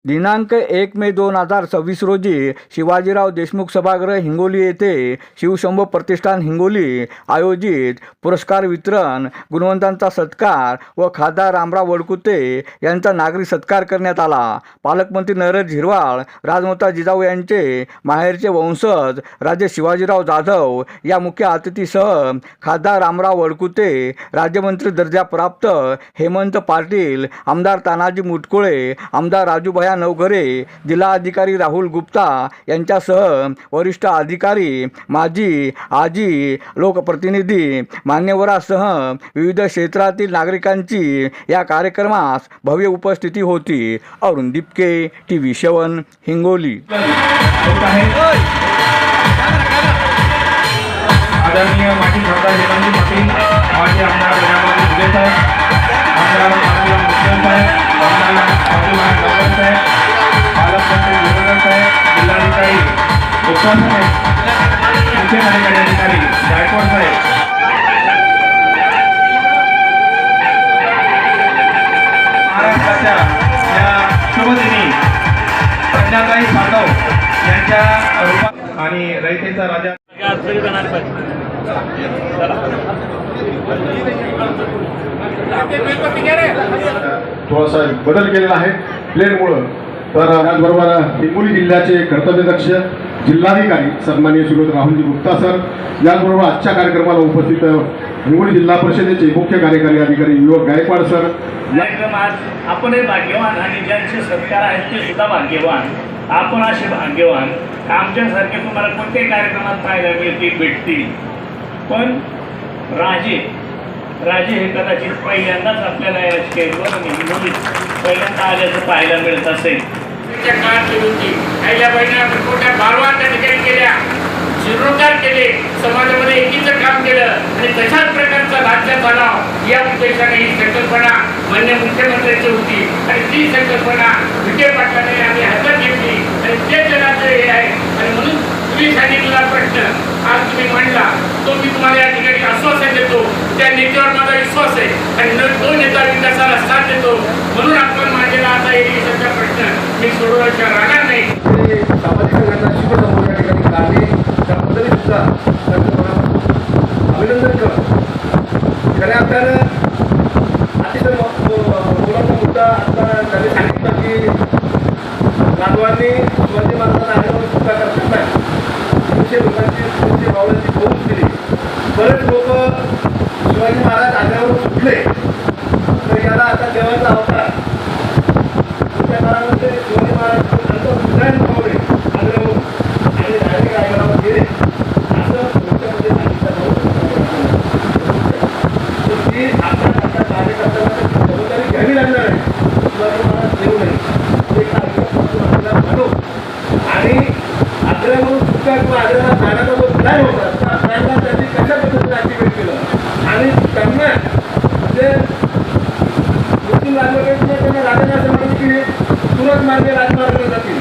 दिनांक 1 मे 2026 रोजी शिवाजीराव देशमुख सभागृह हिंगोली येथे शिवशंभो प्रतिष्ठान हिंगोली आयोजित पुरस्कार वितरण, गुणवंतांचा सत्कार व खासदार रामराव वडकुते यांचा नागरिक सत्कार करण्यात आला। पालकमंत्री नरेश झिरवाळ, राजमाता जिजाऊ यांचे माहेरचे वंशज राजे शिवाजीराव जाधव या मुख्य अतिथीसह खासदार रामराव वडकुते, राज्यमंत्री दर्जा प्राप्त हेमंत पाटील, आमदार तानाजी मुटकुळे, आमदार राजूभाई नवघरे, जिल्हाधिकारी राहुल गुप्ता यांच्यासह वरिष्ठ अधिकारी, माजी, आजी, लोकप्रतिनिधी, मान्यवरांसह विविध क्षेत्रातील नागरिकांची या कार्यक्रमास भव्य उपस्थिती होती। अरुण दिपके, TV7 हिंगोली। आदरणीय माजी खासदार हेमंत पाटील, माजी आमदार विनायक दुबे साहेब, आमदार माननीय मुख्यमंत्री आमदार राजूभाई नवघरे साहेब, पालकमंत्री गुरुदास साहेब, जिल्हाधिकारी गुप्ता साहेब, मुख्य कार्यकारी अधिकारी गायकवाड साहेब, महाराष्ट्राच्या या शुभदिनी प्रज्ञाताई सातव यांच्या रूपात आणि रयतेचा राजा थोडासा बदल केलेला आहे प्लेनमुळं। तर त्याचबरोबर हिंगोली जिल्ह्याचे कर्तव्यदक्ष जिल्हाधिकारी सन्माननीय श्रीयुत राहुलजी गुप्ता सर, याचबरोबर आजच्या कार्यक्रमाला उपस्थित हिंगोली जिल्हा परिषदेचे मुख्य कार्यकारी अधिकारी युवक गायकवाड सर। कार्यक्रम आज आपणही भाग्यवान आणि ज्यांचे सत्कार आहेत ते सुद्धा भाग्यवान। आपण असे भाग्यवान आमच्यासारखे तुम्हाला कोणत्याही कार्यक्रमात पाहायला मिळतील, भेटतील, पण राजे हे कदाचित पहिल्यांदाच आपल्याला या स्टेजवर हिंगोलीत पहिल्यांदा आल्याचं पाहायला मिळत असेल। जीर्णोद्धार केले, समाजामध्ये एकीचं काम केलं आणि तशाच प्रकारचा राज्य बनाव या उद्देशाने ही संकल्पना माननीय मुख्यमंत्र्यांची होती आणि ती संकल्पना विखे पाटलाने आम्ही हातात घेतली आणि ते जनाचं हे आहे। आणि म्हणून तुम्ही सांगितलेला प्रश्न आज तुम्ही मांडला तो मी तुम्हाला या ठिकाणी आश्वासन देतो, त्या नेत्यावर माझा विश्वास आहे आणि तो नेता विकासाला साथ देतो, म्हणून आपण मांडलेला आता एरिगेशनचा प्रश्न मी सोडवायचा राहणार नाही। सामाजिक संघटना शिवसंभो या ठिकाणी काढले त्याबद्दल सुद्धा अभिनंदन करतो। खऱ्या अर्थानं अतिशय मोलाचा मुद्दा आता त्यांनी सांगितलं की गांधवांनी शिवाजी महाराजांना आल्यावर सुद्धा करतात नाही, 300 लोकांची 300 गावांची फौज दिली। बरेच लोक शिवाजी महाराज आल्यावर सुटले, तर याला आता देवाचा अवतार त्या काळामध्ये शिवाजी महाराज सुधारण पावले आल्यावर आणि डायरेक्ट रायगडावर गेले असं तुमच्यामध्ये सांगितलं जाऊ। तर ती आता कार्यकर्त्यांना जबाबदारी घ्यावी लागणार आहे। शिवाजी महाराज देऊ नये एक आपल्याला म्हणू आणि आग्रह म्हणून चुका किंवा आग्रहात जाण्याचा जो प्लॅन होता त्या प्लॅनला त्यांनी कशा पद्धतीने ॲक्टिवेट केलं आणि त्यांना म्हणजे मुस्लिम राजमार्गाने त्यांना राजांना असं म्हणून की सुरत मार्गे राजमार्गाला जातील